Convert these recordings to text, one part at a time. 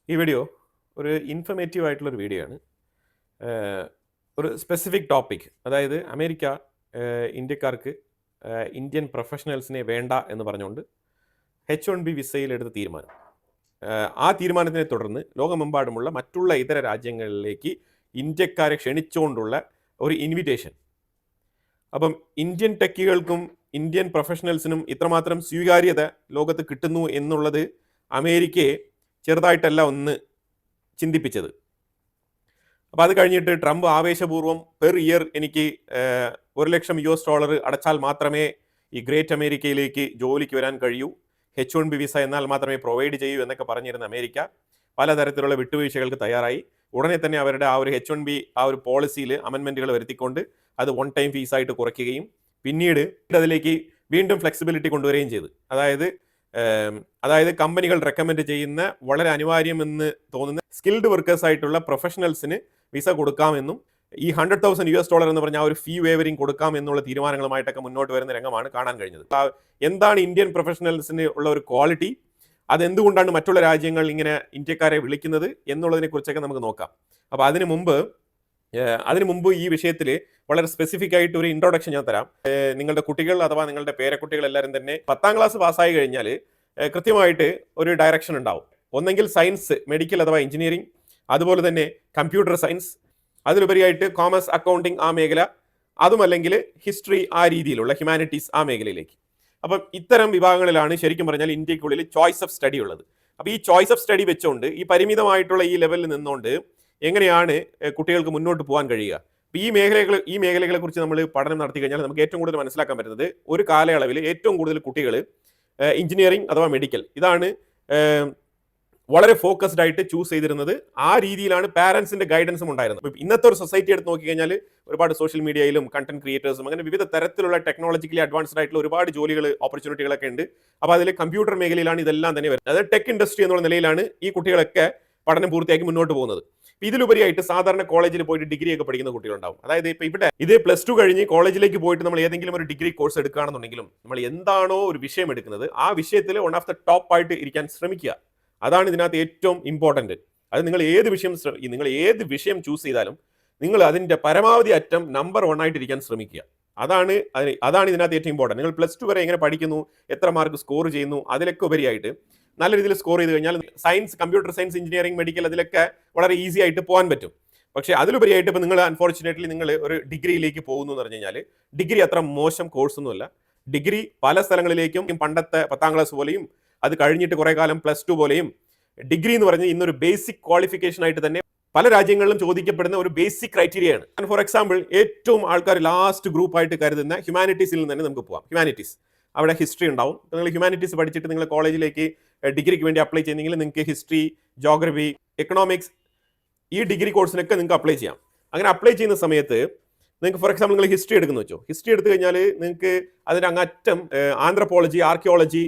ഈ വീഡിയോ ഒരു ഇൻഫർമേറ്റീവ് ആയിട്ടുള്ളൊരു വീഡിയോ ആണ്. ഒരു സ്പെസിഫിക് ടോപ്പിക്, അതായത് അമേരിക്ക ഇന്ത്യക്കാർക്ക് ഇന്ത്യൻ പ്രൊഫഷണൽസിനെ വേണ്ട എന്ന് പറഞ്ഞുകൊണ്ട് H1B വിസയിൽ എടുത്ത തീരുമാനം. ആ തീരുമാനത്തിനെ തുടർന്ന് ലോകമെമ്പാടുമുള്ള മറ്റുള്ള ഇതര രാജ്യങ്ങളിലേക്ക് ഇന്ത്യക്കാരെ ക്ഷണിച്ചുകൊണ്ടുള്ള ഒരു ഇൻവിറ്റേഷൻ. അപ്പം ഇന്ത്യൻ ടെക്കികൾക്കും ഇന്ത്യൻ പ്രൊഫഷണൽസിനും ഇത്രമാത്രം സ്വീകാര്യത ലോകത്ത് കിട്ടുന്നു എന്നുള്ളത് അമേരിക്കയെ ചെറുതായിട്ടല്ല ഒന്ന് ചിന്തിപ്പിച്ചത്. അപ്പോൾ അത് കഴിഞ്ഞിട്ട് ട്രംപ് ആവേശപൂർവ്വം പെർ ഇയർ എനിക്ക് $1,00,000 അടച്ചാൽ മാത്രമേ ഈ ഗ്രേറ്റ് അമേരിക്കയിലേക്ക് ജോലിക്ക് വരാൻ കഴിയൂ, H1B വിസ എന്നാൽ മാത്രമേ പ്രൊവൈഡ് ചെയ്യൂ എന്നൊക്കെ പറഞ്ഞിരുന്ന അമേരിക്ക പലതരത്തിലുള്ള വിട്ടുവീഴ്ചകൾക്ക് തയ്യാറായി. ഉടനെ തന്നെ അവരുടെ ആ ഒരു H1B ആ ഒരു പോളിസിയിൽ അമെൻമെൻറ്റുകൾ വരുത്തിക്കൊണ്ട് അത് വൺ ടൈം ഫീസായിട്ട് കുറയ്ക്കുകയും പിന്നീട് അതിലേക്ക് വീണ്ടും ഫ്ലെക്സിബിലിറ്റി കൊണ്ടുവരികയും ചെയ്തു. അതായത് കമ്പനികൾ റെക്കമെൻഡ് ചെയ്യുന്ന വളരെ അനിവാര്യമെന്ന് തോന്നുന്ന സ്കിൽഡ് വർക്കേഴ്സ് ആയിട്ടുള്ള പ്രൊഫഷണൽസിന് വിസ കൊടുക്കാമെന്നും ഈ $100,000 എന്ന് പറഞ്ഞ ആ ഒരു ഫീ വേവറിംഗ് കൊടുക്കാം എന്നുള്ള തീരുമാനങ്ങളുമായിട്ടൊക്കെ മുന്നോട്ട് വരുന്ന രംഗമാണ് കാണാൻ കഴിഞ്ഞത്. എന്താണ് ഇന്ത്യൻ പ്രൊഫഷണൽസിന് ഉള്ള ഒരു ക്വാളിറ്റി, അതെന്തുകൊണ്ടാണ് മറ്റുള്ള രാജ്യങ്ങൾ ഇങ്ങനെ ഇന്ത്യക്കാരെ വിളിക്കുന്നത് എന്നുള്ളതിനെ കുറിച്ചൊക്കെ നമുക്ക് നോക്കാം. അപ്പോൾ അതിനു മുമ്പ് ഈ വിഷയത്തിൽ വളരെ സ്പെസിഫിക് ആയിട്ട് ഒരു ഇൻട്രൊഡക്ഷൻ ഞാൻ തരാം. നിങ്ങളുടെ കുട്ടികൾ അഥവാ നിങ്ങളുടെ പേരക്കുട്ടികൾ എല്ലാവരും തന്നെ 10ാം ക്ലാസ് പാസ്സായി കഴിഞ്ഞാൽ കൃത്യമായിട്ട് ഒരു ഡയറക്ഷൻ ഉണ്ടാവും. ഒന്നെങ്കിൽ സയൻസ്, മെഡിക്കൽ അഥവാ എഞ്ചിനീയറിംഗ്, അതുപോലെ തന്നെ കമ്പ്യൂട്ടർ സയൻസ്, അതിലുപരിയായിട്ട് കോമേഴ്സ്, അക്കൗണ്ടിങ് ആ മേഖല, അതുമല്ലെങ്കിൽ ഹിസ്റ്ററി ആ രീതിയിലുള്ള ഹ്യൂമാനിറ്റീസ് ആ മേഖലയിലേക്ക്. അപ്പം ഇത്തരം വിഭാഗങ്ങളിലാണ് ശരിക്കും പറഞ്ഞാൽ ഇന്ത്യക്കുള്ളിൽ ചോയ്സ് ഓഫ് സ്റ്റഡി ഉള്ളത്. അപ്പോൾ ഈ ചോയ്സ് ഓഫ് സ്റ്റഡി വെച്ചുകൊണ്ട് ഈ പരിമിതമായിട്ടുള്ള ഈ ലെവലിൽ നിന്നുകൊണ്ട് എങ്ങനെയാണ് കുട്ടികൾക്ക് മുന്നോട്ട് പോകാൻ കഴിയുക? അപ്പോൾ ഈ മേഖലകളെ കുറിച്ച് നമ്മൾ പഠനം നടത്തി കഴിഞ്ഞാൽ നമുക്ക് ഏറ്റവും കൂടുതൽ മനസ്സിലാക്കാൻ പറ്റുന്നത് ഒരു കാലയളവിൽ ഏറ്റവും കൂടുതൽ കുട്ടികൾ എഞ്ചിനീയറിംഗ് അഥവാ മെഡിക്കൽ ഇതാണ് വളരെ ഫോക്കസ്ഡ് ആയിട്ട് ചൂസ് ചെയ്തിരുന്നത്. ആ രീതിയിലാണ് പാരൻസിന്റെ ഗൈഡൻസും ഉണ്ടായിരുന്നത്. ഇന്നത്തെ ഒരു സൊസൈറ്റി എടുത്ത് നോക്കിക്കഴിഞ്ഞാൽ ഒരുപാട് സോഷ്യൽ മീഡിയയിലും കണ്ടന്റ് ക്രിയേറ്റേഴ്സും അങ്ങനെ വിവിധ തരത്തിലുള്ള ടെക്നോളജിക്കലി അഡ്വാൻസ്ഡ് ആയിട്ടുള്ള ഒരുപാട് ജോലികൾ, ഓപ്പർച്യൂണിറ്റികളൊക്കെ ഉണ്ട്. അപ്പോൾ അതിൽ കമ്പ്യൂട്ടർ മേഖലയിലാണ് ഇതെല്ലാം തന്നെ വരുന്നത്. അതായത് ടെക് ഇൻഡസ്ട്രി എന്നുള്ള നിലയിലാണ് ഈ കുട്ടികളൊക്കെ പഠനം പൂർത്തിയാക്കി മുന്നോട്ട് പോകുന്നത്. ഇതിലുപരിയായിട്ട് സാധാരണ കോളേജിൽ പോയിട്ട് ഡിഗ്രി ഒക്കെ പഠിക്കുന്ന കുട്ടികളുണ്ടാവും. അതായത് ഇപ്പോൾ ഇവിടെ +2 കഴിഞ്ഞ് കോളേജിലേക്ക് പോയിട്ട് നമ്മൾ ഏതെങ്കിലും ഒരു ഡിഗ്രി കോഴ്സ് എടുക്കുകയാണെന്നുണ്ടെങ്കിലും നമ്മൾ എന്താണോ ഒരു വിഷയം എടുക്കുന്നത് ആ വിഷയത്തിൽ വൺ ഓഫ് ദ ടോപ്പ് ആയിട്ട് ഇരിക്കാൻ ശ്രമിക്കുക. അതാണ് ഇതിനകത്ത് ഏറ്റവും ഇമ്പോർട്ടൻറ്റ്. അത് നിങ്ങൾ ഏത് വിഷയം ചൂസ് ചെയ്താലും നിങ്ങൾ അതിൻ്റെ പരമാവധി അറ്റം നമ്പർ 1 ആയിട്ട് ഇരിക്കാൻ ശ്രമിക്കുക. അതാണ് ഇതിനകത്ത് ഏറ്റവും ഇമ്പോർട്ടൻറ്റ്. നിങ്ങൾ +2 വരെ എങ്ങനെ പഠിക്കുന്നു, എത്ര മാർക്ക് സ്കോർ ചെയ്യുന്നു, അതിലൊക്കെ ഉപരിയായിട്ട് നല്ല രീതിയിൽ സ്കോർ ചെയ്ത് കഴിഞ്ഞാൽ science, computer science, engineering, medical അതിലൊക്കെ വളരെ ഈസി ആയിട്ട് പോകാൻ പറ്റും. പക്ഷേ അതിലുപരിയായിട്ട് ഇപ്പോൾ നിങ്ങൾ അൺഫോർച്ചുനേറ്റ്ലി നിങ്ങൾ ഒരു ഡിഗ്രിയിലേക്ക് പോകുന്നു എന്ന് പറഞ്ഞു കഴിഞ്ഞാൽ ഡിഗ്രി അത്ര മോശം കോഴ്സൊന്നുമല്ല. ഡിഗ്രി പല സ്ഥലങ്ങളിലേക്കും പണ്ടത്തെ 10ാം ക്ലാസ് പോലെയും അത് കഴിഞ്ഞിട്ട് കുറേ കാലം +2 പോലെയും ഡിഗ്രി എന്ന് പറഞ്ഞാൽ ഇന്നൊരു ബേസിക് ക്വാളിഫിക്കേഷൻ ആയിട്ട് തന്നെ പല രാജ്യങ്ങളിലും ചോദിക്കപ്പെടുന്ന ഒരു ബേസിക് ക്രൈറ്റീരിയയാണ്. ഫോർ എക്സാമ്പിൾ, ഏറ്റവും ആൾക്കാർ ലാസ്റ്റ് ഗ്രൂപ്പായിട്ട് കരുതുന്ന ഹ്യൂമാനിറ്റീസിൽ നിന്ന് തന്നെ നമുക്ക് പോകാം. ഹ്യൂമാനിറ്റീസ്, അവിടെ ഹിസ്റ്ററി ഉണ്ടാവും. നിങ്ങൾ ഹ്യൂമാനിറ്റീസ് പഠിച്ചിട്ട് നിങ്ങൾ കോളേജിലേക്ക് ഡിഗ്രിക്ക് വേണ്ടി അപ്ലൈ ചെയ്യുന്നെങ്കിൽ നിങ്ങൾക്ക് ഹിസ്റ്ററി, ജോഗ്രഫി, എക്കണോമിക്സ് ഈ ഡിഗ്രി കോഴ്സിനൊക്കെ നിങ്ങൾക്ക് അപ്ലൈ ചെയ്യാം. അങ്ങനെ അപ്ലൈ ചെയ്യുന്ന സമയത്ത് നിങ്ങൾക്ക് ഫോർ എക്സാമ്പിൾ നിങ്ങൾ ഹിസ്റ്ററി എടുക്കുന്നു വെച്ചോ. ഹിസ്റ്ററി എടുത്തു കഴിഞ്ഞാൽ നിങ്ങൾക്ക് അതിൻ്റെ അങ്ങറ്റം ആന്ത്രപ്പോളജി, ആർക്കിയോളജി,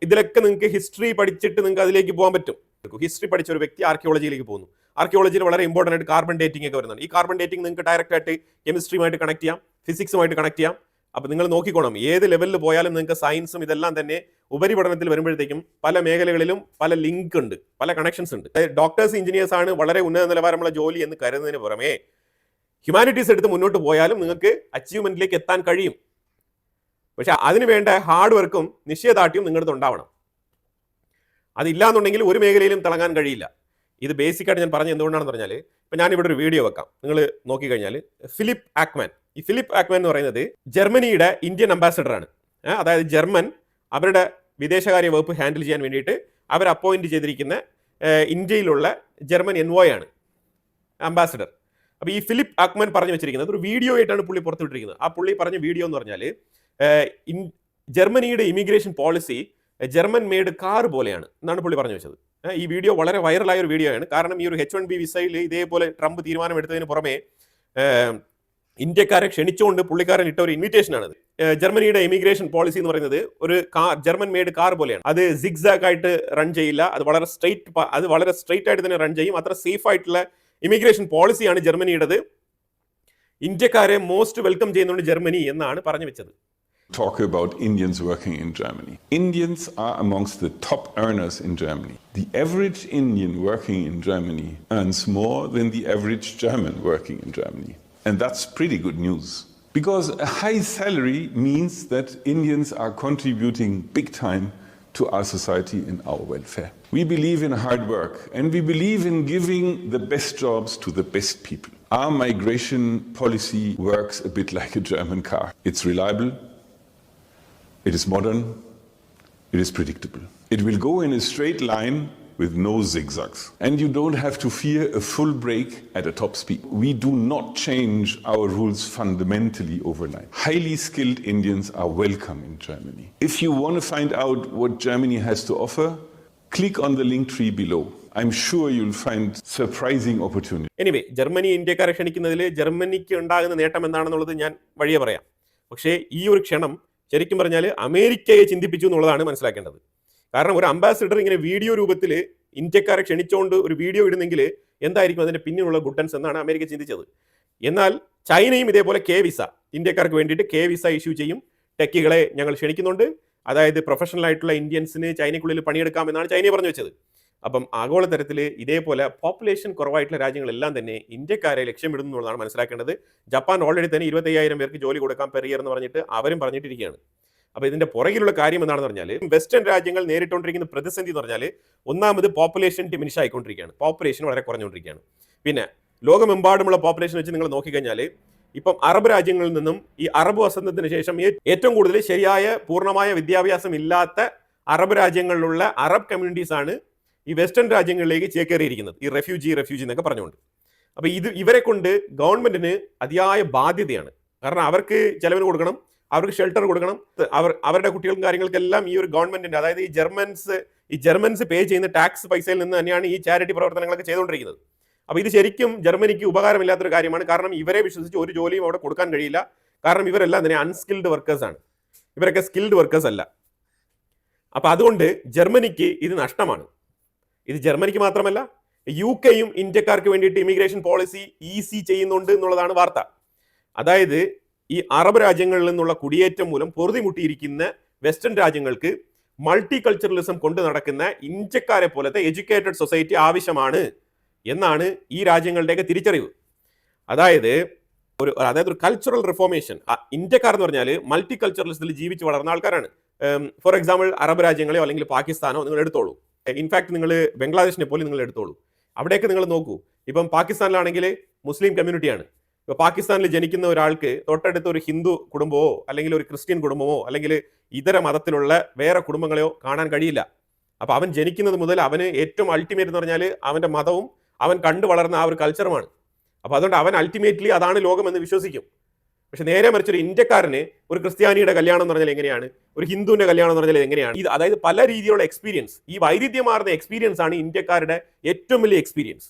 ഇതിലൊക്കെ നിങ്ങൾക്ക് ഹിസ്റ്ററി പഠിച്ചിട്ട് നിങ്ങൾക്ക് അതിലേക്ക് പോകാൻ പറ്റും. ഹിസ്റ്ററി പഠിച്ച ഒരു വ്യക്തി ആർക്കിയോളജിയിലേക്ക് പോകുന്നു. ആർക്കിയോളജിയിൽ വളരെ ഇമ്പോർട്ടൻ്റ് ആയിട്ട് കാർബൺ ഡേറ്റിംഗ് ഒക്കെ വരുന്നുണ്ട്. ഈ കാർബൺ ഡേറ്റിംഗ് നിങ്ങൾക്ക് ഡയറക്റ്റ് ആയിട്ട് കെമിസ്ട്രിയുമായിട്ട് കണക്ട് ചെയ്യാം, ഫിസിക്സുമായിട്ട് കണക്ട് ചെയ്യാം. അപ്പോൾ നിങ്ങൾ നോക്കിക്കോണം, ഏത് ലെവലിൽ പോയാലും നിങ്ങൾക്ക് സയൻസും ഇതെല്ലാം തന്നെ ഉപരിപഠനത്തിൽ വരുമ്പോഴത്തേക്കും പല മേഖലകളിലും പല ലിങ്ക് ഉണ്ട്, പല കണക്ഷൻസ് ഉണ്ട്. ഡോക്ടേഴ്സ്, എഞ്ചിനീയേഴ്സ് ആണ് വളരെ ഉന്നത നിലവാരമുള്ള ജോലി എന്ന് കരുതുന്നതിന് പുറമേ ഹ്യൂമാനിറ്റീസ് എടുത്ത് മുന്നോട്ട് പോയാലും നിങ്ങൾക്ക് അച്ചീവ്മെന്റിലേക്ക് എത്താൻ കഴിയും. പക്ഷെ അതിന് വേണ്ട ഹാർഡ് വർക്കും നിശ്ചയദാർഢ്യവും നിങ്ങളുടെ ഉണ്ടാവണം. അതില്ലാന്നുണ്ടെങ്കിൽ ഒരു മേഖലയിലും തിളങ്ങാൻ കഴിയില്ല. ഇത് ബേസിക്കായിട്ട് ഞാൻ പറഞ്ഞത് എന്തുകൊണ്ടാണെന്ന് പറഞ്ഞാൽ, ഇപ്പം ഞാനിവിടെ ഒരു വീഡിയോ വെക്കാം. നിങ്ങൾ നോക്കിക്കഴിഞ്ഞാൽ ഫിലിപ്പ് ആക്മാൻ, ഈ ഫിലിപ്പ് ആക്മാൻ എന്ന് പറയുന്നത് ജർമ്മനിയുടെ ഇന്ത്യൻ അംബാസഡറാണ്. അതായത് ജർമ്മൻ അവരുടെ വിദേശകാര്യ വകുപ്പ് ഹാൻഡിൽ ചെയ്യാൻ വേണ്ടിയിട്ട് അവർ അപ്പോയിന്റ് ചെയ്തിരിക്കുന്ന ഇന്ത്യയിലുള്ള ജർമ്മൻ എൻവോയ് ആണ് അംബാസഡർ. അപ്പോൾ ഈ ഫിലിപ്പ് ആക്മാൻ പറഞ്ഞു വെച്ചിരിക്കുന്നത് ഒരു വീഡിയോ ആയിട്ടാണ് പുള്ളി പുറത്തുവിട്ടിരിക്കുന്നത്. ആ പുള്ളി പറഞ്ഞ വീഡിയോ എന്ന് പറഞ്ഞാൽ ജർമ്മനിയുടെ immigration policy German made car പോലെയാണ് എന്നാണ് പുള്ളി പറഞ്ഞു വെച്ചത്. ഈ വീഡിയോ വളരെ വൈറലായ ഒരു വീഡിയോ ആണ്. കാരണം ഈ ഒരു H1B വിസയിൽ ഇതേപോലെ ട്രംപ് തീരുമാനമെടുത്തതിന് പുറമെ ഇന്ത്യക്കാരെ ക്ഷണിച്ചുകൊണ്ട് പുള്ളിക്കാരൻ ഇട്ട ഒരു ഇൻവിറ്റേഷൻ ആണത്. ജർമ്മനിയുടെ ഇമിഗ്രേഷൻ പോളിസി എന്ന് പറയുന്നത് ഒരു ജർമ്മൻ മെയ്ഡ് കാർ പോലെയാണ്. അത് സിഗ്സാഗ് ആയിട്ട് റൺ ചെയ്യില്ല, അത് വളരെ സ്ട്രെയിറ്റ് ആയിട്ട് തന്നെ റൺ ചെയ്യും. അത്ര സേഫ് ആയിട്ടുള്ള ഇമിഗ്രേഷൻ പോളിസിയാണ് ജർമ്മനിയുടേത്. ഇന്ത്യക്കാരെ മോസ്റ്റ് വെൽക്കം ചെയ്യുന്നുണ്ട് ജർമ്മനി എന്നാണ് പറഞ്ഞു വെച്ചത്. talk about Indians working in Germany. Indians are amongst the top earners in Germany. The average Indian working in Germany earns more than the average German working in Germany. And that's pretty good news. Because a high salary means that Indians are contributing big time to our society and our welfare. We believe in hard work and we believe in giving the best jobs to the best people. Our migration policy works a bit like a German car. It's reliable, it is modern, it is predictable. It will go in a straight line with no zigzags. And you don't have to fear a full brake at a top speed. We do not change our rules fundamentally overnight. Highly skilled Indians are welcome in Germany. If you want to find out what Germany has to offer, click on the link tree below. I'm sure you'll find surprising opportunities. Anyway, Germany ഇന്ത്യക്കാരെ ക്ഷണിക്കുന്നതിൽ ജർമ്മനിക്ക് ഉണ്ടാകുന്ന നേട്ടം എന്താണെന്നുള്ളത് ഞാൻ വഴിയെ പറയാം. പക്ഷേ ഈ ഒരു ക്ഷണം ശരിക്കും പറഞ്ഞാൽ അമേരിക്കയെ ചിന്തിപ്പിച്ചു എന്നുള്ളതാണ് മനസ്സിലാക്കേണ്ടത്. കാരണം ഒരു അംബാസിഡർ ഇങ്ങനെ വീഡിയോ രൂപത്തിൽ ഇന്ത്യക്കാരെ ക്ഷണിച്ചുകൊണ്ട് ഒരു വീഡിയോ ഇടുന്നെങ്കിൽ എന്തായിരിക്കും അതിൻ്റെ പിന്നിലുള്ള ഗുട്ടൻസ് എന്നാണ് അമേരിക്ക ചിന്തിച്ചത്. എന്നാൽ ചൈനയും ഇതേപോലെ കെ വിസ, ഇന്ത്യക്കാർക്ക് വേണ്ടിയിട്ട് കെ വിസ ഇഷ്യൂ ചെയ്യും. ടെക്കികളെ ഞങ്ങൾ ക്ഷണിക്കുന്നുണ്ട്, അതായത് പ്രൊഫഷണൽ ആയിട്ടുള്ള ഇന്ത്യൻസിന് ചൈനയ്ക്കുള്ളിൽ പണിയെടുക്കാമെന്നാണ് ചൈന പറഞ്ഞു വെച്ചത്. അപ്പം ആഗോളതരത്തിൽ ഇതേപോലെ പോപ്പുലേഷൻ കുറവായിട്ടുള്ള രാജ്യങ്ങളെല്ലാം തന്നെ ഇന്ത്യക്കാരെ ലക്ഷ്യമിടുന്നു എന്നുള്ളതാണ് മനസ്സിലാക്കേണ്ടത്. ജപ്പാൻ ഓൾറെഡി തന്നെ 25,000 പേർക്ക് ജോലി കൊടുക്കാം പെർ ഇയർ എന്ന് പറഞ്ഞിട്ട് അവരും പറഞ്ഞിട്ടിരിക്കുകയാണ്. അപ്പോൾ ഇതിൻ്റെ പുറകിലുള്ള കാര്യം എന്താണെന്ന് പറഞ്ഞാൽ വെസ്റ്റേൺ രാജ്യങ്ങൾ നേരിട്ടുകൊണ്ടിരിക്കുന്ന പ്രതിസന്ധി എന്ന് പറഞ്ഞാൽ ഒന്നാമത് പോപ്പുലേഷൻ ഡിമിനിഷ് ആയിക്കൊണ്ടിരിക്കുകയാണ്, പോപ്പുലേഷൻ വളരെ കുറഞ്ഞുകൊണ്ടിരിക്കുകയാണ്. പിന്നെ ലോകമെമ്പാടുമുള്ള പോപ്പുലേഷൻ വെച്ച് നിങ്ങൾ നോക്കിക്കഴിഞ്ഞാൽ ഇപ്പം അറബ് രാജ്യങ്ങളിൽ നിന്നും ഈ അറബ് വസന്തത്തിന് ശേഷം ഏറ്റവും കൂടുതൽ ശരിയായ പൂർണ്ണമായ വിദ്യാഭ്യാസം ഇല്ലാത്ത അറബ് രാജ്യങ്ങളിലുള്ള അറബ് കമ്മ്യൂണിറ്റീസ് ആണ് ഈ വെസ്റ്റേൺ രാജ്യങ്ങളിലേക്ക് ചേക്കേറിയിരിക്കുന്നത്, ഈ റെഫ്യൂജി എന്നൊക്കെ പറഞ്ഞുകൊണ്ട്. അപ്പോൾ ഇവരെ കൊണ്ട് ഗവൺമെന്റിന് അതിയായ ബാധ്യതയാണ്. കാരണം അവർക്ക് ചെലവിന് കൊടുക്കണം, അവർക്ക് ഷെൽട്ടർ കൊടുക്കണം, അവരുടെ കുട്ടികൾക്കും കാര്യങ്ങൾക്കെല്ലാം ഈ ഒരു ഗവൺമെന്റിന്റെ, അതായത് ഈ ജർമ്മൻസ് പേ ചെയ്യുന്ന ടാക്സ് പൈസയിൽ നിന്ന് തന്നെയാണ് ഈ ചാരിറ്റി പ്രവർത്തനങ്ങളൊക്കെ ചെയ്തുകൊണ്ടിരിക്കുന്നത്. അപ്പോൾ ഇത് ശരിക്കും ജർമ്മനിക്ക് ഉപകാരമില്ലാത്തൊരു കാര്യമാണ്. കാരണം ഇവരെ വിശ്വസിച്ച് ഒരു ജോലിയും അവിടെ കൊടുക്കാൻ കഴിയില്ല. കാരണം ഇവരെല്ലാം തന്നെ അൺസ്കിൽഡ് വർക്കേഴ്സാണ്, ഇവരൊക്കെ സ്കിൽഡ് വർക്കേഴ്സ് അല്ല. അപ്പോൾ അതുകൊണ്ട് ജർമ്മനിക്ക് ഇത് നഷ്ടമാണ്. ഇത് ജർമ്മനിക്ക് മാത്രമല്ല, UK-യും ഇന്ത്യക്കാർക്ക് വേണ്ടിയിട്ട് ഇമിഗ്രേഷൻ പോളിസി ഈസി ചെയ്യുന്നുണ്ട് എന്നുള്ളതാണ് വാർത്ത. അതായത് ഈ അറബ് രാജ്യങ്ങളിൽ നിന്നുള്ള കുടിയേറ്റം മൂലം പൊറുതിമുട്ടിയിരിക്കുന്ന വെസ്റ്റേൺ രാജ്യങ്ങൾക്ക് മൾട്ടി കൾച്ചറലിസം കൊണ്ട് നടക്കുന്ന ഇന്ത്യക്കാരെ പോലത്തെ എഡ്യൂക്കേറ്റഡ് സൊസൈറ്റി ആവശ്യമാണ് എന്നാണ് ഈ രാജ്യങ്ങളുടെയൊക്കെ തിരിച്ചറിവ്. അതായത് ഒരു കൾച്ചറൽ റിഫോർമേഷൻ. ഇന്ത്യക്കാർ എന്ന് പറഞ്ഞാൽ മൾട്ടി കൾച്ചറലിസത്തിൽ ജീവിച്ച് വളർന്ന ആൾക്കാരാണ്. ഫോർ എക്സാമ്പിൾ അറബ് രാജ്യങ്ങളെയോ അല്ലെങ്കിൽ പാകിസ്ഥാനോ നിങ്ങൾ എടുത്തോളൂ, ഇൻഫാക്ട് നിങ്ങൾ ബംഗ്ലാദേശിനെ പോലും നിങ്ങൾ എടുത്തോളൂ. അവിടെയൊക്കെ നിങ്ങൾ നോക്കൂ, ഇപ്പം പാകിസ്ഥാനിലാണെങ്കിൽ മുസ്ലിം കമ്മ്യൂണിറ്റിയാണ്. ഇപ്പോൾ പാകിസ്ഥാനിൽ ജനിക്കുന്ന ഒരാൾക്ക് തൊട്ടടുത്ത് ഒരു ഹിന്ദു കുടുംബമോ അല്ലെങ്കിൽ ഒരു ക്രിസ്ത്യൻ കുടുംബമോ അല്ലെങ്കിൽ ഇതര മതത്തിലുള്ള വേറെ കുടുംബങ്ങളെയോ കാണാൻ കഴിയില്ല. അപ്പോൾ അവൻ ജനിക്കുന്നത് മുതൽ അവന് ഏറ്റവും അൾട്ടിമേറ്റ് എന്ന് പറഞ്ഞാൽ അവൻ്റെ മതവും അവൻ കണ്ടു വളർന്ന ആ ഒരു കൾച്ചറുമാണ്. അപ്പോൾ അതുകൊണ്ട് അവൻ അൾട്ടിമേറ്റ്ലി അതാണ് ലോകമെന്ന് വിശ്വസിക്കും. പക്ഷെ നേരെ മറിച്ചൊരു ഇന്ത്യക്കാരന് ഒരു ക്രിസ്ത്യാനിയുടെ കല്യാണം എന്ന് പറഞ്ഞാൽ എങ്ങനെയാണ്, ഒരു ഹിന്ദുവിൻ്റെ കല്യാണം എന്ന് പറഞ്ഞാൽ എങ്ങനെയാണ്, ഇത് അതായത് പല രീതിയിലുള്ള എക്സ്പീരിയൻസ്, ഈ വൈവിധ്യമാർന്ന എക്സ്പീരിയൻസ് ആണ് ഇന്ത്യക്കാരുടെ ഏറ്റവും വലിയ എക്സ്പീരിയൻസ്.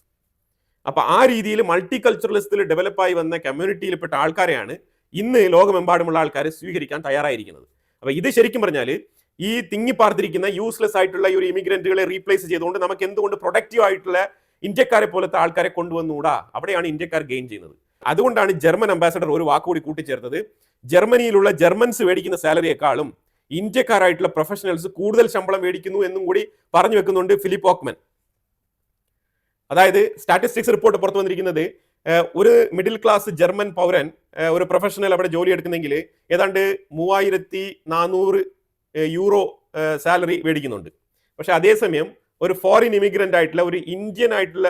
അപ്പോൾ ആ രീതിയിൽ മൾട്ടി കൾച്ചറലിസത്തിൽ ഡെവലപ്പായി വന്ന കമ്മ്യൂണിറ്റിയിൽപ്പെട്ട ആൾക്കാരെയാണ് ഇന്ന് ലോകമെമ്പാടുമുള്ള ആൾക്കാർ സ്വീകരിക്കാൻ തയ്യാറായിരിക്കുന്നത്. അപ്പോൾ ഇത് ശരിക്കും പറഞ്ഞാൽ ഈ തിങ്ങിപ്പാർത്തിരിക്കുന്ന യൂസ്ലെസ് ആയിട്ടുള്ള ഈ ഒരു ഇമിഗ്രന്റുകളെ റീപ്ലേസ് ചെയ്തുകൊണ്ട് നമുക്ക് എന്തുകൊണ്ട് പ്രൊഡക്റ്റീവ് ആയിട്ടുള്ള ഇന്ത്യക്കാരെ പോലത്തെ ആൾക്കാരെ കൊണ്ടുവന്നുകൂടാ, അവിടെയാണ് ഇന്ത്യക്കാർ ഗെയിൻ ചെയ്യുന്നത്. അതുകൊണ്ടാണ് ജർമ്മൻ അംബാസഡർ ഒരു വാക്കുകൂടി കൂട്ടിച്ചേർത്തത്, ജർമ്മനിയിലുള്ള ജർമ്മൻസ് മേടിക്കുന്ന സാലറിയെക്കാളും ഇന്ത്യക്കാരായിട്ടുള്ള പ്രൊഫഷണൽസ് കൂടുതൽ ശമ്പളം മേടിക്കുന്നു എന്നും കൂടി പറഞ്ഞു വെക്കുന്നുണ്ട് ഫിലിപ്പ് ഓക്മൻ. അതായത് സ്റ്റാറ്റിസ്റ്റിക്സ് റിപ്പോർട്ട് പുറത്തു വന്നിരിക്കുന്നത് ഒരു മിഡിൽ ക്ലാസ് ജർമ്മൻ പൗരൻ ഒരു പ്രൊഫഷണൽ അവിടെ ജോലി എടുക്കുന്നെങ്കിൽ ഏതാണ്ട് 3400 യൂറോ സാലറി മേടിക്കുന്നുണ്ട്. പക്ഷെ അതേസമയം ഒരു ഫോറിൻ ഇമിഗ്രന്റ് ആയിട്ടുള്ള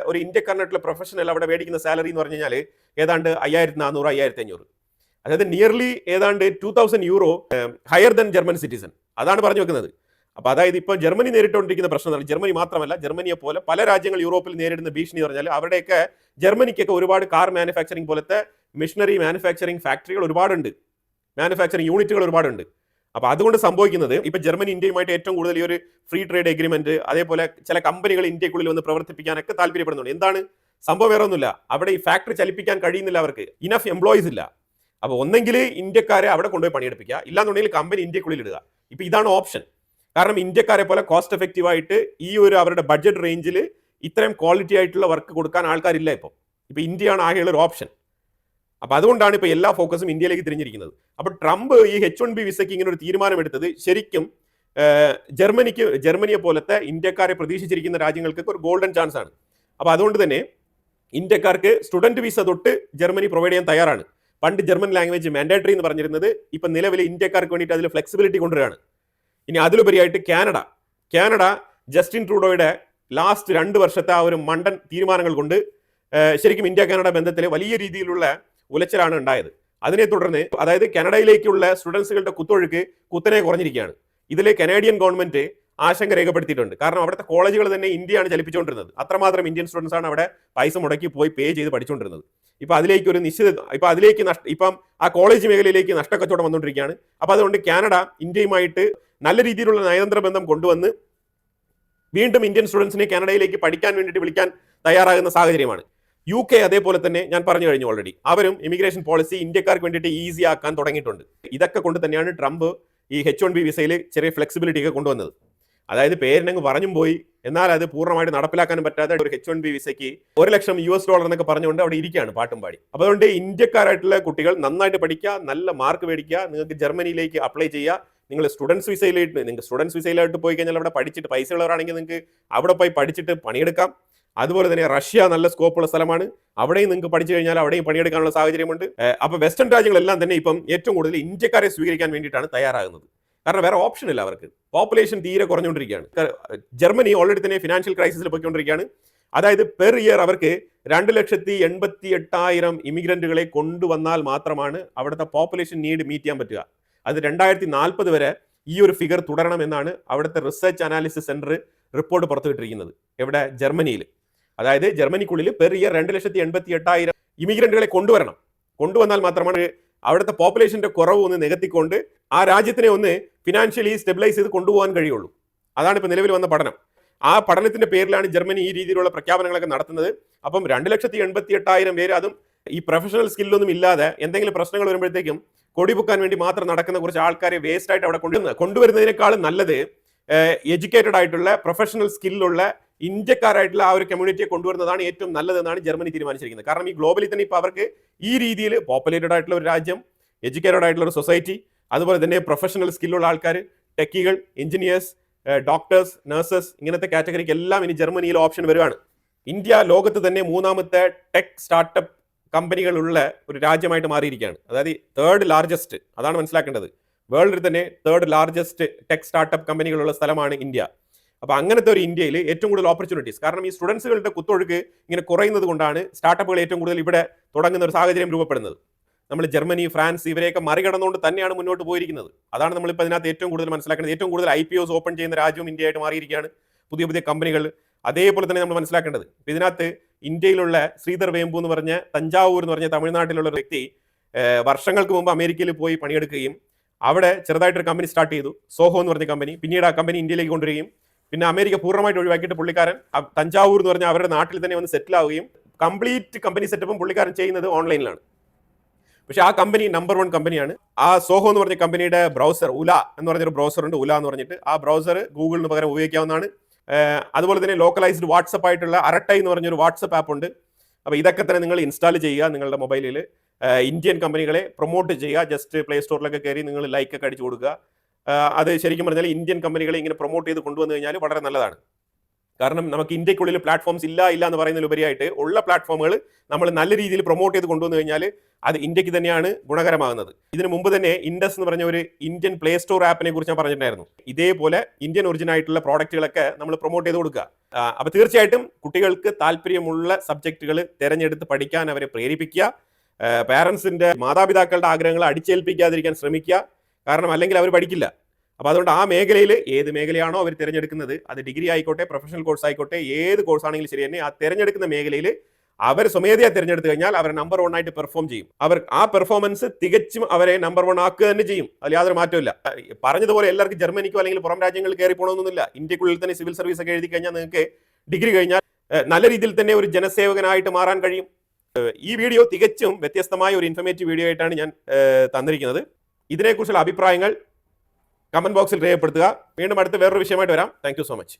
ഒരു ഇന്ത്യക്കാരനായിട്ടുള്ള പ്രൊഫഷണൽ അവിടെ മേടിക്കുന്ന സാലറി എന്ന് പറഞ്ഞു കഴിഞ്ഞാൽ ഏതാണ്ട് 5400 5500, അതായത് നിയർലി ഏതാണ്ട് 2000 euro higher than German citizen. അതാണ് പറഞ്ഞു വെക്കുന്നത്. അപ്പോൾ അതായത് ഇപ്പോൾ ജർമ്മനി നേരിട്ടുകൊണ്ടിരിക്കുന്ന പ്രശ്നം, ജർമ്മനി മാത്രമല്ല ജർമ്മനിയെ പോലെ പല രാജ്യങ്ങൾ യൂറോപ്പിൽ നേരിടുന്ന ഭീഷണി എന്ന് പറഞ്ഞാൽ അവിടെയൊക്കെ ജർമ്മനിക്കൊക്കെ ഒരുപാട് കാർ മാനുഫാക്ചറിങ് പോലത്തെ മിഷനറി മാനുഫാക്ചറിങ് ഫാക്ടറികൾ ഒരുപാടുണ്ട്, മാനുഫാക്ചറിങ് യൂണിറ്റുകൾ ഒരുപാടുണ്ട്. അപ്പോൾ അതുകൊണ്ട് സംഭവിക്കുന്നത് ഇപ്പോൾ ജർമ്മനി ഇന്ത്യയുമായിട്ട് ഏറ്റവും കൂടുതൽ ഈ ഒരു ഫ്രീ ട്രേഡ് എഗ്രിമെന്റ്, അതേപോലെ ചില കമ്പനികൾ ഇന്ത്യക്കുള്ളിൽ വന്ന് പ്രവർത്തിപ്പിക്കാനൊക്കെ താല്പര്യപ്പെടുന്നുണ്ട്. എന്താണ് സംഭവം? വേറെ ഒന്നുമില്ല, അവിടെ ഈ ഫാക്ടറി ചലിപ്പിക്കാൻ കഴിയുന്നില്ല, അവർക്ക് ഇനഫ് എംപ്ലോയീസ് ഇല്ല. അപ്പോൾ ഒന്നെങ്കിൽ ഇന്ത്യക്കാരെ അവിടെ കൊണ്ടുപോയി പണിയെടുപ്പിക്കുക, ഇല്ലാന്നുണ്ടെങ്കിൽ കമ്പനി ഇന്ത്യക്കുള്ളിൽ ഇടുക. ഇപ്പോൾ ഇതാണ് ഓപ്ഷൻ. കാരണം ഇന്ത്യക്കാരെ പോലെ കോസ്റ്റ് എഫക്റ്റീവ് ആയിട്ട് ഈ ഒരു അവരുടെ ബഡ്ജറ്റ് റേഞ്ചിൽ ഇത്രയും ക്വാളിറ്റി ആയിട്ടുള്ള വർക്ക് കൊടുക്കാൻ ആൾക്കാരില്ല. ഇപ്പോൾ ഇന്ത്യയാണ് ആകെയുള്ള ഒരു ഓപ്ഷൻ. അപ്പോൾ അതുകൊണ്ടാണ് ഇപ്പോൾ എല്ലാ ഫോക്കസും ഇന്ത്യയിലേക്ക് തിരിഞ്ഞിരിക്കുന്നത്. അപ്പോൾ ട്രംപ് ഈ H1B വിസയ്ക്ക് ഇങ്ങനെ ഒരു തീരുമാനമെടുത്തത് ശരിക്കും ജർമ്മനിയെ പോലത്തെ ഇന്ത്യക്കാരെ പ്രതീക്ഷിച്ചിരിക്കുന്ന രാജ്യങ്ങൾക്ക് ഒരു ഗോൾഡൻ ചാൻസ് ആണ്. അപ്പോൾ അതുകൊണ്ട് തന്നെ ഇന്ത്യക്കാർക്ക് സ്റ്റുഡന്റ് വിസ തൊട്ട് ജർമ്മനി പ്രൊവൈഡ് ചെയ്യാൻ തയ്യാറാണ്. പണ്ട് ജർമ്മൻ ലാംഗ്വേജ് മാൻഡേറ്ററി എന്ന് പറഞ്ഞിരുന്നത് ഇപ്പം നിലവിൽ ഇന്ത്യക്കാർക്ക് വേണ്ടിയിട്ട് അതിൽ ഫ്ലെക്സിബിലിറ്റി കൊണ്ടുവരികയാണ്. ഇനി അതിലുപരിയായിട്ട് കാനഡ ജസ്റ്റിൻ ട്രൂഡോയുടെ ലാസ്റ്റ് 2 വർഷത്തെ ആ ഒരു മണ്ടൻ തീരുമാനങ്ങൾ കൊണ്ട് ശരിക്കും ഇന്ത്യ കാനഡ ബന്ധത്തിൽ വലിയ രീതിയിലുള്ള ഉലച്ചിലാണ് ഉണ്ടായത്. അതിനെ തുടർന്ന് അതായത് കാനഡയിലേക്കുള്ള സ്റ്റുഡൻസുകളുടെ കുത്തൊഴുക്ക് കുത്തനെ കുറഞ്ഞിരിക്കുകയാണ്. ഇതിൽ കനേഡിയൻ ഗവൺമെന്റ് ആശങ്ക രേഖപ്പെടുത്തിയിട്ടുണ്ട്. കാരണം അവിടുത്തെ കോളേജുകൾ തന്നെ ഇന്ത്യയാണ് ചലിപ്പിച്ചുകൊണ്ടിരുന്നത്. അത്രമാത്രം ഇന്ത്യൻ സ്റ്റുഡൻസ് ആണ് അവിടെ പൈസ മുടക്കി പോയി പേ ചെയ്ത് പഠിച്ചുകൊണ്ടിരുന്നത്. ഇപ്പം അതിലേക്ക് ഒരു നിശ്ചിത ഇപ്പം ആ കോളേജ് മേഖലയിലേക്ക് നഷ്ടക്കച്ചവടം വന്നുകൊണ്ടിരിക്കുകയാണ്. അപ്പോൾ അതുകൊണ്ട് കാനഡ ഇന്ത്യയുമായിട്ട് നല്ല രീതിയിലുള്ള നയതന്ത്ര ബന്ധം കൊണ്ടുവന്ന് വീണ്ടും ഇന്ത്യൻ സ്റ്റുഡൻസിനെ കാനഡയിലേക്ക് പഠിക്കാൻ വേണ്ടിയിട്ട് വിളിക്കാൻ തയ്യാറാകുന്ന സാഹചര്യമാണ്. UK അതേപോലെ തന്നെ ഞാൻ പറഞ്ഞു കഴിഞ്ഞു ഓൾറെഡി, അവരും ഇമിഗ്രേഷൻ പോളിസി ഇന്ത്യക്കാർക്ക് വേണ്ടിയിട്ട് ഈസി ആക്കാൻ തുടങ്ങിയിട്ടുണ്ട്. ഇതൊക്കെ കൊണ്ട് തന്നെയാണ് ട്രംപ് ഈ H1B വിസയിൽ ചെറിയ ഫ്ലെക്സിബിലിറ്റി ഒക്കെ കൊണ്ടുവന്നത്. അതായത് പേരിനങ്ങ് പറഞ്ഞും പോയി, എന്നാൽ അത് പൂർണ്ണമായിട്ട് നടപ്പിലാക്കാനും പറ്റാതെ ഒരു H1B വിസയ്ക്ക് $1,00,000 എന്നൊക്കെ പറഞ്ഞുകൊണ്ട് അവിടെ ഇരിക്കുകയാണ് പാട്ടും പാടി. അപ്പോൾ അതുകൊണ്ട് ഇന്ത്യക്കാരായിട്ടുള്ള കുട്ടികൾ നന്നായിട്ട് പഠിക്കുക, നല്ല മാർക്ക് മേടിക്കുക, നിങ്ങൾക്ക് ജർമ്മനിയിലേക്ക് അപ്ലൈ ചെയ്യുക. നിങ്ങൾ സ്റ്റുഡൻസ് വിസയിലായിട്ട് പോയി കഴിഞ്ഞാൽ അവിടെ പഠിച്ചിട്ട് പൈസ ഉള്ളവരാണെങ്കിൽ നിങ്ങൾക്ക് അവിടെ പോയി പഠിച്ചിട്ട് പണിയെടുക്കാം. അതുപോലെ തന്നെ റഷ്യ നല്ല സ്കോപ്പുള്ള സ്ഥലമാണ്, അവിടെയും നിങ്ങൾക്ക് പഠിച്ചു കഴിഞ്ഞാൽ അവിടെയും പണിയെടുക്കാനുള്ള സാഹചര്യമുണ്ട്. അപ്പോൾ വെസ്റ്റേൺ രാജ്യങ്ങളെല്ലാം തന്നെ ഇപ്പം ഏറ്റവും കൂടുതൽ ഇന്ത്യക്കാരെ സ്വീകരിക്കാൻ വേണ്ടിയിട്ടാണ് തയ്യാറാകുന്നത്. കാരണം വേറെ ഓപ്ഷൻ ഇല്ല അവർക്ക്. പോപ്പുലേഷൻ തീരെ കുറഞ്ഞുകൊണ്ടിരിക്കുകയാണ്. ജർമ്മനി ഓൾറെഡി തന്നെ ഫിനാൻഷ്യൽ ക്രൈസിസിൽ പോയിക്കൊണ്ടിരിക്കുകയാണ്. അതായത് പെർ ഇയർ അവർക്ക് 2,88,000 ഇമിഗ്രന്റുകളെ കൊണ്ടുവന്നാൽ മാത്രമാണ് അവിടുത്തെ പോപ്പുലേഷൻ നീഡ് മീറ്റ് ചെയ്യാൻ പറ്റുക. അത് 2040 വരെ ഈ ഒരു ഫിഗർ തുടരണമെന്നാണ് അവിടുത്തെ റിസർച്ച് അനാലിസിസ് സെന്റർ റിപ്പോർട്ട് പുറത്തുവിട്ടിരിക്കുന്നത്. എവിടെ? ജർമ്മനിയിൽ. അതായത് ജർമ്മനിക്കുള്ളിൽ പെർ ഇയർ 2,88,000 ഇമിഗ്രന്റുകളെ കൊണ്ടുവന്നാൽ മാത്രമാണ് അവിടുത്തെ പോപ്പുലേഷന്റെ കുറവ് ഒന്ന് നികത്തിക്കൊണ്ട് ആ രാജ്യത്തിനെ ഒന്ന് ഫിനാൻഷ്യലി സ്റ്റെബിലൈസ് ചെയ്ത് കൊണ്ടുപോകാൻ കഴിയുള്ളൂ. അതാണ് ഇപ്പോൾ നിലവിൽ വന്ന പഠനം. ആ പഠനത്തിന്റെ പേരിലാണ് ജർമ്മനി ഈ രീതിയിലുള്ള പ്രഖ്യാപനങ്ങളൊക്കെ നടത്തുന്നത്. അപ്പം 2,88,000 പേര്, അതും ഈ പ്രൊഫഷണൽ സ്കില്ലൊന്നും ഇല്ലാതെ എന്തെങ്കിലും പ്രശ്നങ്ങൾ വരുമ്പോഴത്തേക്കും കൊടിപൊക്കാൻ വേണ്ടി മാത്രം നടക്കുന്ന കുറച്ച് ആൾക്കാരെ വേസ്റ്റ് ആയിട്ട് അവിടെ കൊണ്ടുവരുന്നതിനേക്കാളും നല്ലത് എഡ്യൂക്കേറ്റഡ് ആയിട്ടുള്ള പ്രൊഫഷണൽ സ്കില്ലുള്ള ഇന്ത്യക്കാരായിട്ടുള്ള ആ ഒരു കമ്മ്യൂണിറ്റിയെ കൊണ്ടുവരുന്നതാണ് ഏറ്റവും നല്ലതെന്നാണ് ജർമ്മനി തീരുമാനിച്ചിരിക്കുന്നത്. കാരണം ഈ ഗ്ലോബലി തന്നെ ഇപ്പോൾ അവർക്ക് ഈ രീതിയിൽ പോപ്പുലേറ്റഡ് ആയിട്ടുള്ള ഒരു രാജ്യം, എഡ്യൂക്കേറ്റഡ് ആയിട്ടുള്ള ഒരു സൊസൈറ്റി, അതുപോലെ തന്നെ പ്രൊഫഷണൽ സ്കില്ലുള്ള ആൾക്കാർ, ടെക്കികൾ, എഞ്ചിനീയേഴ്സ്, ഡോക്ടേഴ്സ്, നഴ്സസ്, ഇങ്ങനത്തെ കാറ്റഗറിക്ക് എല്ലാം ഇനി ജർമ്മനിയിൽ ഓപ്ഷൻ വരുവാണ്. ഇന്ത്യ ലോകത്ത് തന്നെ 3ാമത്തെ ടെക് സ്റ്റാർട്ടപ്പ് കമ്പനികളുള്ള ഒരു രാജ്യമായിട്ട് മാറിയിരിക്കുകയാണ്. അതായത് 3rd ലാർജസ്റ്റ്, അതാണ് മനസ്സിലാക്കേണ്ടത്. വേൾഡിൽ തന്നെ 3rd ലാർജസ്റ്റ് ടെക് സ്റ്റാർട്ടപ്പ് കമ്പനികളുള്ള സ്ഥലമാണ് ഇന്ത്യ. അപ്പോൾ അങ്ങനത്തെ ഒരു ഇന്ത്യയിൽ ഏറ്റവും കൂടുതൽ ഓപ്പർച്യൂണിറ്റീസ്, കാരണം ഈ സ്റ്റുഡൻസുകളുടെ കുത്തൊഴുക്ക് ഇങ്ങനെ കുറയുന്നത് കൊണ്ടാണ് സ്റ്റാർട്ടപ്പുകൾ ഏറ്റവും കൂടുതൽ ഇവിടെ തുടങ്ങുന്ന ഒരു സാഹചര്യം രൂപപ്പെടുന്നത്. നമ്മൾ ജർമ്മനി, ഫ്രാൻസ് ഇവരെയൊക്കെ മറികടന്നുകൊണ്ട് തന്നെയാണ് മുന്നോട്ട് പോയിരിക്കുന്നത്. അതാണ് നമ്മളിപ്പോൾ അതിനകത്ത് ഏറ്റവും കൂടുതൽ മനസ്സിലാക്കേണ്ടത്. ഏറ്റവും കൂടുതൽ IPOs ഓപ്പൺ ചെയ്യുന്ന രാജ്യവും ഇന്ത്യയായിട്ട് മാറിയിരിക്കുകയാണ്. പുതിയ പുതിയ കമ്പനികൾ. അതേപോലെ തന്നെ നമ്മൾ മനസ്സിലാക്കേണ്ടത്, ഇതിനകത്ത് ഇന്ത്യയിലുള്ള ശ്രീധർ വേമ്പു എന്ന് പറഞ്ഞ തഞ്ചാവൂർ എന്ന് പറഞ്ഞ തമിഴ്നാട്ടിലുള്ള ഒരു വ്യക്തി വർഷങ്ങൾക്ക് മുമ്പ് അമേരിക്കയിൽ പോയി പണിയെടുക്കുകയും അവിടെ ചെറുതായിട്ടൊരു കമ്പനി സ്റ്റാർട്ട് ചെയ്തു, സോഹോ എന്ന് പറഞ്ഞ കമ്പനി. പിന്നീട് ആ കമ്പനി ഇന്ത്യയിലേക്ക് കൊണ്ടുവരികയും പിന്നെ അമേരിക്ക പൂർണ്ണമായിട്ട് ഒഴിവാക്കിയിട്ട് പുള്ളിക്കാരൻ തഞ്ചാവൂർ എന്ന് പറഞ്ഞ അവരുടെ നാട്ടിൽ തന്നെ വന്ന് സെറ്റിൽ ആവുകയും കംപ്ലീറ്റ് കമ്പനി സെറ്റപ്പും പുള്ളിക്കാരൻ ചെയ്യുന്നത് ഓൺലൈനിലാണ്. പക്ഷേ ആ കമ്പനി നമ്പർ 1 കമ്പനിയാണ്. ആ സോഹോ എന്ന് പറഞ്ഞ കമ്പനിയുടെ ബ്രൗസർ ഉല എന്ന് പറഞ്ഞൊരു ബ്രൗസർ ഉണ്ട്, ഉല എന്ന് പറഞ്ഞിട്ട്. ആ ബ്രൗസർ ഗൂഗിളിന് പകരം ഉപയോഗിക്കാവുന്നതാണ്. അതുപോലെ തന്നെ ലോക്കലൈസ്ഡ് വാട്സപ്പ് ആയിട്ടുള്ള അരട്ടൈ എന്ന് പറഞ്ഞൊരു വാട്സപ്പ് ആപ്പ് ഉണ്ട്. അപ്പോൾ ഇതൊക്കെ തന്നെ നിങ്ങൾ ഇൻസ്റ്റാൾ ചെയ്യുക നിങ്ങളുടെ മൊബൈലിൽ. ഇന്ത്യൻ കമ്പനികളെ പ്രൊമോട്ട് ചെയ്യുക. ജസ്റ്റ് പ്ലേ സ്റ്റോറിലൊക്കെ കയറി നിങ്ങൾ ലൈക്കൊക്കെ അടിച്ചു കൊടുക്കുക. അത് ശരിക്കും പറഞ്ഞാൽ ഇന്ത്യൻ കമ്പനികളെ ഇങ്ങനെ പ്രൊമോട്ട് ചെയ്ത് കൊണ്ടുവന്നു കഴിഞ്ഞാൽ വളരെ നല്ലതാണ്. കാരണം നമുക്ക് ഇന്ത്യക്കുള്ളിൽ പ്ലാറ്റ്ഫോംസ് ഇല്ല എന്ന് പറയുന്നതിലുപരിയായിട്ട് ഉള്ള പ്ലാറ്റ്ഫോമുകൾ നമ്മൾ നല്ല രീതിയിൽ പ്രൊമോട്ട് ചെയ്ത് കൊണ്ടുവന്നു കഴിഞ്ഞാൽ അത് ഇന്ത്യക്ക് തന്നെയാണ് ഗുണകരമാകുന്നത്. ഇതിനു മുമ്പ് തന്നെ ഇൻഡസ് എന്ന് പറഞ്ഞ ഒരു ഇന്ത്യൻ പ്ലേ സ്റ്റോർ ആപ്പിനെ കുറിച്ച് ഞാൻ പറഞ്ഞിട്ടുണ്ടായിരുന്നു. ഇതേപോലെ ഇന്ത്യൻ ഒറിജിൻ ആയിട്ടുള്ള പ്രോഡക്റ്റുകളൊക്കെ നമ്മൾ പ്രൊമോട്ട് ചെയ്ത് കൊടുക്കുക. അപ്പോൾ തീർച്ചയായിട്ടും കുട്ടികൾക്ക് താല്പര്യമുള്ള സബ്ജക്റ്റുകൾ തിരഞ്ഞെടുത്ത് പഠിക്കാൻ അവരെ പ്രേരിപ്പിക്കുക. പാരൻസിന്റെ മാതാപിതാക്കളുടെ ആഗ്രഹങ്ങൾ അടിച്ചേൽപ്പിക്കാതിരിക്കാൻ ശ്രമിക്കുക. കാരണം അല്ലെങ്കിൽ അവർ പഠിക്കില്ല. അപ്പോൾ അതുകൊണ്ട് ആ മേഖലയിൽ ഏത് മേഖലയാണോ അവർ തിരഞ്ഞെടുക്കുന്നത്, അത് ഡിഗ്രി ആയിക്കോട്ടെ, പ്രൊഫഷണൽ കോഴ്സ് ആയിക്കോട്ടെ, ഏത് കോഴ്സ് ആണെങ്കിലും ശരി തന്നെ, ആ തിരഞ്ഞെടുക്കുന്ന മേഖലയിൽ അവർ സ്വമേധയാ തിരഞ്ഞെടുത്ത് കഴിഞ്ഞാൽ അവർ നമ്പർ 1 ആയിട്ട് പെർഫോം ചെയ്യും. അവർ ആ പെർഫോമൻസ് തികച്ചും അവരെ നമ്പർ 1 ആക്കുക തന്നെ ചെയ്യും. അതിൽ യാതൊരു മാറ്റമില്ല. പറഞ്ഞതുപോലെ എല്ലാവർക്കും ജർമ്മനിക്കോ അല്ലെങ്കിൽ പുറം രാജ്യങ്ങളിൽ കയറി പോകണമെന്നൊന്നുമില്ല. ഇന്ത്യക്കുള്ളിൽ തന്നെ സിവിൽ സർവീസ് ഒക്കെ എഴുതി കഴിഞ്ഞാൽ നിങ്ങൾക്ക് ഡിഗ്രി കഴിഞ്ഞാൽ നല്ല രീതിയിൽ തന്നെ ഒരു ജനസേവകനായിട്ട് മാറാൻ കഴിയും. ഈ വീഡിയോ തികച്ചും വ്യത്യസ്തമായ ഒരു ഇൻഫർമേറ്റീവ് വീഡിയോ ആയിട്ടാണ് ഞാൻ തന്നിരിക്കുന്നത്. ഇതിനെക്കുറിച്ചുള്ള അഭിപ്രായങ്ങൾ കമന്റ് ബോക്സിൽ രേഖപ്പെടുത്തുക. വീണ്ടും അടുത്ത വേറൊരു വിഷയമായിട്ട് വരാം. Thank you so much.